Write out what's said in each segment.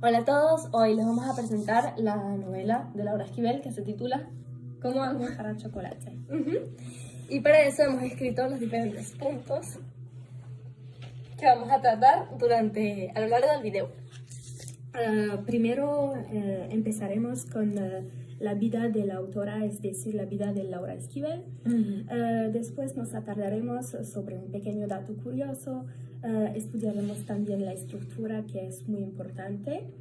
Hola a todos, hoy les vamos a presentar la novela de Laura Esquivel que se titula ¿Cómo agua para chocolate? Y para eso hemos escrito los diferentes puntos que vamos a tratar a lo largo del video. Primero empezaremos con la vida de la autora, es decir, la vida de Laura Esquivel. Después nos atardaremos sobre un pequeño dato curioso. Estudiaremos también la estructura, que es muy importante.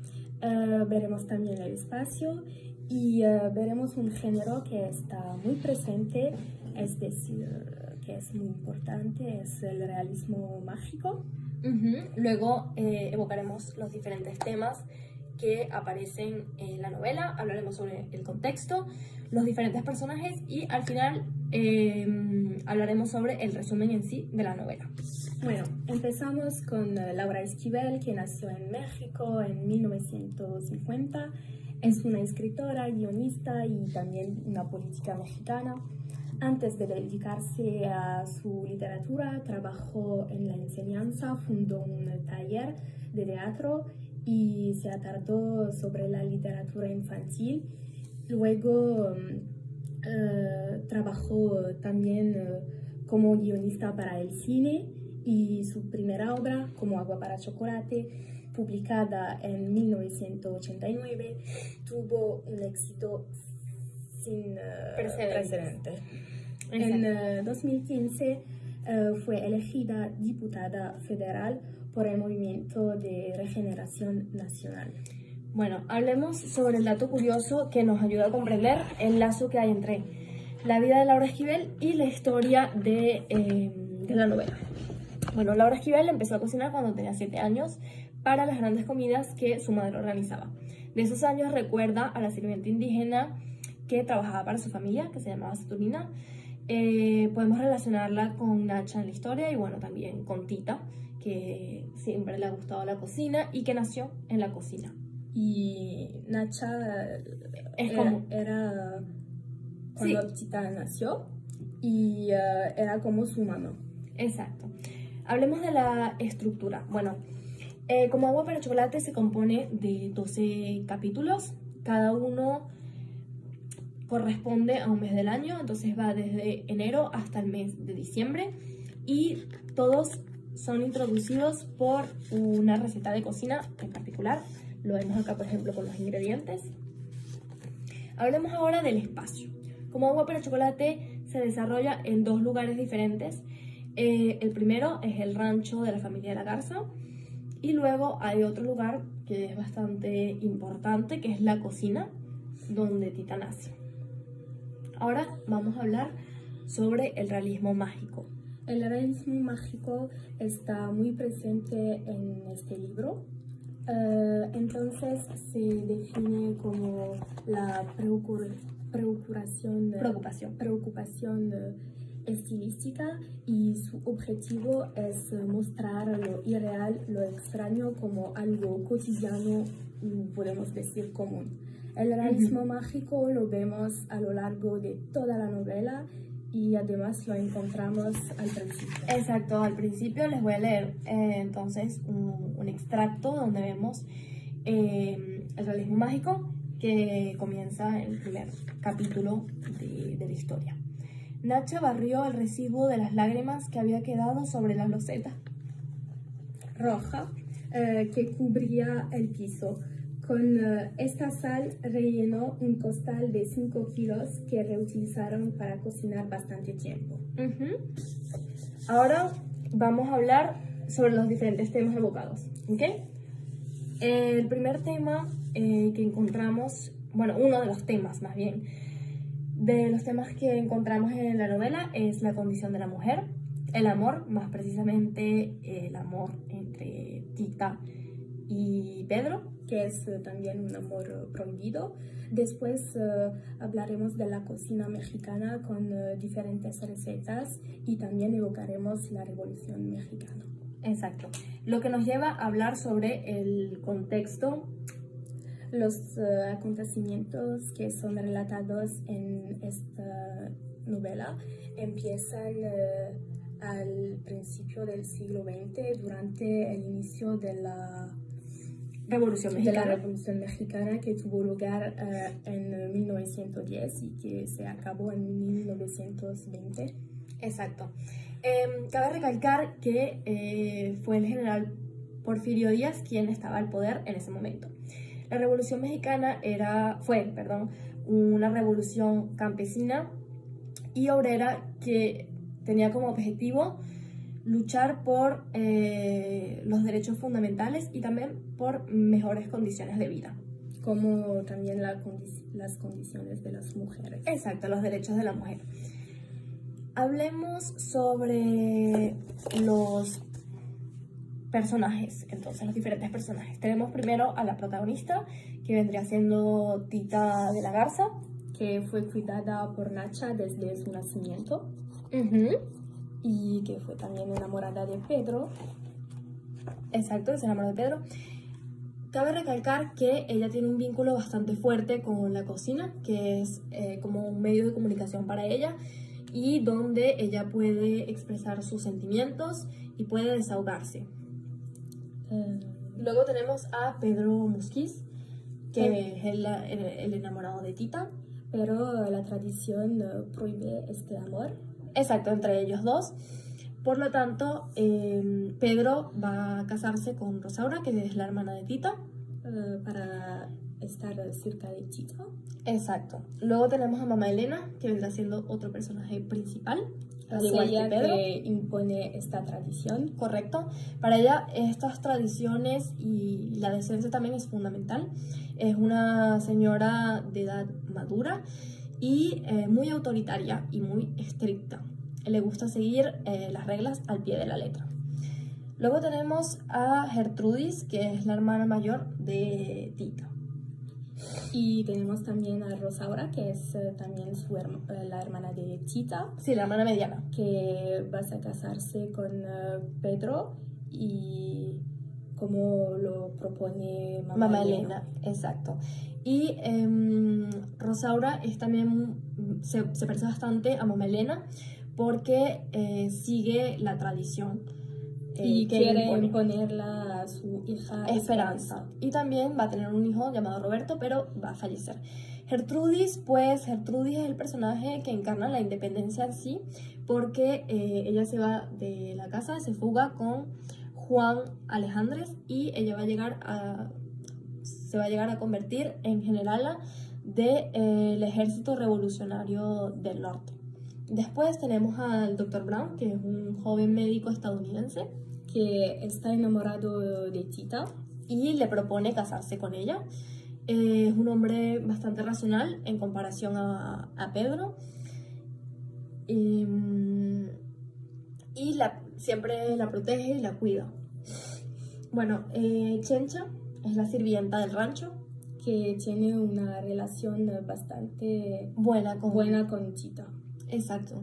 Veremos también el espacio y veremos un género que está muy presente, es decir, que es muy importante, es el realismo mágico. Luego evocaremos los diferentes temas que aparecen en la novela, hablaremos sobre el contexto, los diferentes personajes y al final hablaremos sobre el resumen en sí de la novela. Bueno, empezamos con Laura Esquivel, que nació en México en 1950. Es una escritora, guionista y también una política mexicana. Antes de dedicarse a su literatura, trabajó en la enseñanza, fundó un taller de teatro y se atardó sobre la literatura infantil. Luego trabajó también como guionista para el cine y su primera obra, Como agua para chocolate, publicada en 1989, tuvo un éxito sin precedente. En 2015 fue elegida diputada federal por el Movimiento de Regeneración Nacional. Bueno, hablemos sobre el dato curioso que nos ayuda a comprender el lazo que hay entre la vida de Laura Esquivel y la historia de la novela. Bueno, Laura Esquivel empezó a cocinar cuando tenía 7 años para las grandes comidas que su madre organizaba. De esos años recuerda a la sirvienta indígena que trabajaba para su familia, que se llamaba Saturnina. Podemos relacionarla con Nacha en la historia y bueno, también con Tita, que siempre le ha gustado la cocina y que nació en la cocina. Y Nacha era cuando Tita nació y era como su mamá. Exacto. Hablemos de la estructura. Bueno, Como agua para chocolate se compone de 12 capítulos. Cada uno corresponde a un mes del año, entonces va desde enero hasta el mes de diciembre y todos son introducidos por una receta de cocina en particular. Lo vemos acá, por ejemplo, con los ingredientes. Hablemos ahora del espacio. Como agua para chocolate se desarrolla en 2 lugares diferentes. El primero es el rancho de la familia de la Garza y luego hay otro lugar que es bastante importante, que es la cocina donde Tita nace. Ahora vamos a hablar sobre el realismo mágico. El realismo mágico está muy presente en este libro. Entonces se define como la preocupación estilística y su objetivo es mostrar lo irreal, lo extraño como algo cotidiano, podemos decir común. El realismo mágico lo vemos a lo largo de toda la novela y además lo encontramos al principio. Exacto, al principio les voy a leer entonces un extracto donde vemos el realismo mágico que comienza en el primer capítulo de la historia. Nacha barrió el residuo de las lágrimas que había quedado sobre la loseta roja que cubría el piso. Con esta sal rellenó un costal de 5 kilos que reutilizaron para cocinar bastante tiempo. Ahora vamos a hablar sobre los diferentes temas evocados, ¿ok? El primer tema que encontramos, bueno, uno de los temas más bien, de los temas que encontramos en la novela es la condición de la mujer, el amor, más precisamente el amor entre Tita y Pedro, que es también un amor prohibido. Después hablaremos de la cocina mexicana con diferentes recetas y también evocaremos la Revolución Mexicana. Exacto. Lo que nos lleva a hablar sobre el contexto. Los acontecimientos que son relatados en esta novela empiezan al principio del siglo XX, durante el inicio de la Revolución de la Mexicana. Revolución Mexicana que tuvo lugar en 1910 y que se acabó en 1920. Exacto. Cabe recalcar que fue el general Porfirio Díaz quien estaba al poder en ese momento. La Revolución Mexicana fue una revolución campesina y obrera que tenía como objetivo luchar por los derechos fundamentales y también por mejores condiciones de vida. Como también las condiciones de las mujeres. Exacto, los derechos de la mujer. Hablemos sobre los personajes, entonces los diferentes personajes. Tenemos primero a la protagonista, que vendría siendo Tita de la Garza, que fue cuidada por Nacha desde su nacimiento y que fue también enamorada de Pedro. Exacto, se enamoró de Pedro. Cabe recalcar que ella tiene un vínculo bastante fuerte con la cocina, que es como un medio de comunicación para ella y donde ella puede expresar sus sentimientos y puede desahogarse. Luego tenemos a Pedro Musquiz, que es el enamorado de Tita. Pero la tradición prohíbe este amor. Exacto, entre ellos dos. Por lo tanto, Pedro va a casarse con Rosaura, que es la hermana de Tita. Para estar cerca de Tita. Exacto. Luego tenemos a Mamá Elena, que vendrá siendo otro personaje principal. Al igual que Pedro, que impone esta tradición. Correcto. Para ella estas tradiciones y la decencia también es fundamental. Es una señora de edad madura y muy autoritaria y muy estricta. Le gusta seguir las reglas al pie de la letra. Luego tenemos a Gertrudis, que es la hermana mayor de Tita. Y tenemos también a Rosaura, que es también la hermana de Tita. Sí, la hermana mediana. Que va a casarse con Pedro y como lo propone Mamá Elena. Exacto. Y Rosaura es también, se parece bastante a Mamá Elena porque sigue la tradición. Y quiere imponerla a su hija Esperanza. Y también va a tener un hijo llamado Roberto, pero va a fallecer. Gertrudis es el personaje que encarna la independencia en sí, porque ella se va de la casa, se fuga con Juan Alejandres y ella se va a llegar a convertir en generala del ejército revolucionario del norte. Después tenemos al Dr. Brown, que es un joven médico estadounidense que está enamorado de Tita y le propone casarse con ella. Es un hombre bastante racional en comparación a Pedro y siempre la protege y la cuida. Bueno, Chencha es la sirvienta del rancho que tiene una relación bastante buena con Tita. Exacto.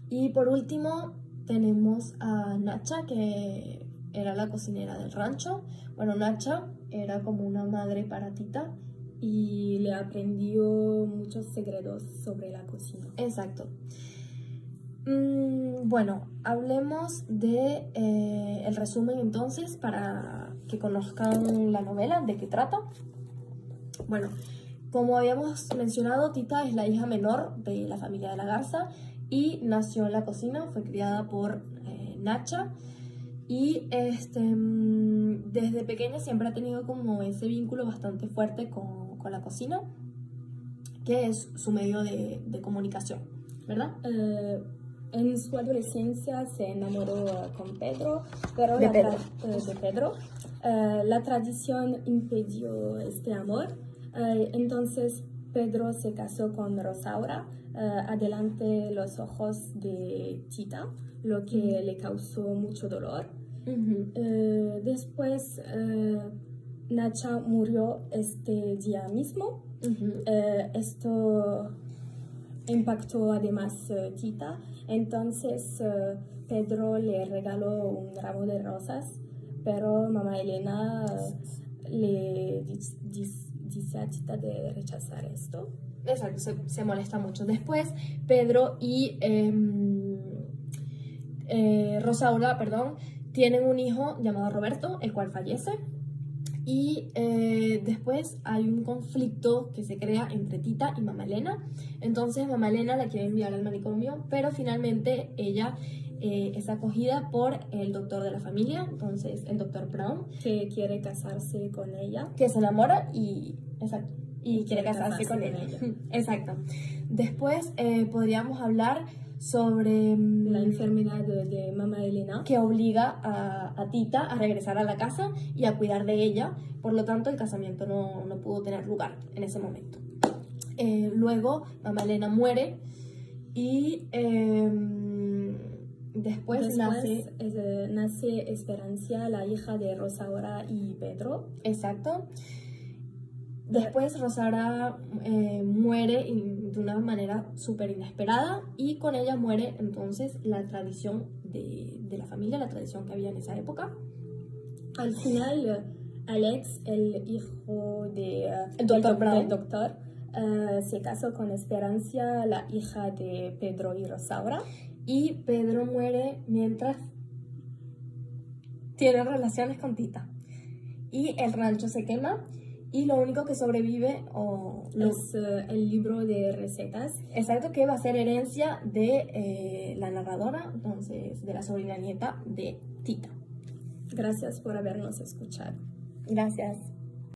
Y por último tenemos a Nacha, que era la cocinera del rancho. Bueno, Nacha era como una madre para Tita y le aprendió muchos secretos sobre la cocina. Exacto. Bueno, hablemos de el resumen entonces para que conozcan la novela, de qué trata. Bueno, como habíamos mencionado, Tita es la hija menor de la familia de la Garza y nació en la cocina, fue criada por Nacha y desde pequeña siempre ha tenido como ese vínculo bastante fuerte con la cocina, que es su medio de comunicación, ¿verdad? En su adolescencia se enamoró con Pedro, pero de Pedro. La tradición impidió este amor. Entonces Pedro se casó con Rosaura, adelante los ojos de Tita, lo que le causó mucho dolor. Después Nacha murió este día mismo. Esto impactó además Tita. Entonces Pedro le regaló un ramo de rosas, pero Mamá Elena le dice a Tita de rechazar esto. Exacto, se molesta mucho. Después Pedro y Rosaura, tienen un hijo llamado Roberto, el cual fallece. Y después hay un conflicto que se crea entre Tita y Mamá Elena. Entonces Mamá Elena la quiere enviar al manicomio, pero finalmente ella es acogida por el doctor de la familia, entonces el doctor Brown, que quiere casarse con ella. que se enamora y, exacto, y quiere casarse con ella. Exacto. Después podríamos hablar sobre La enfermedad de Mamá Elena, que obliga a Tita a regresar a la casa y a cuidar de ella. Por lo tanto, el casamiento no pudo tener lugar en ese momento. Luego, Mamá Elena muere y después nace Esperancia, la hija de Rosaura y Pedro. Exacto. Después Rosaura muere de una manera súper inesperada y con ella muere entonces la tradición de la familia, la tradición que había en esa época. Al final, Alex, el hijo el doctor Brown, del doctor, se casó con Esperancia, la hija de Pedro y Rosaura. Y Pedro muere mientras tiene relaciones con Tita. Y el rancho se quema. Y lo único que sobrevive es el libro de recetas. Exacto, que va a ser herencia de la narradora, entonces de la sobrina nieta de Tita. Gracias por habernos escuchado. Gracias.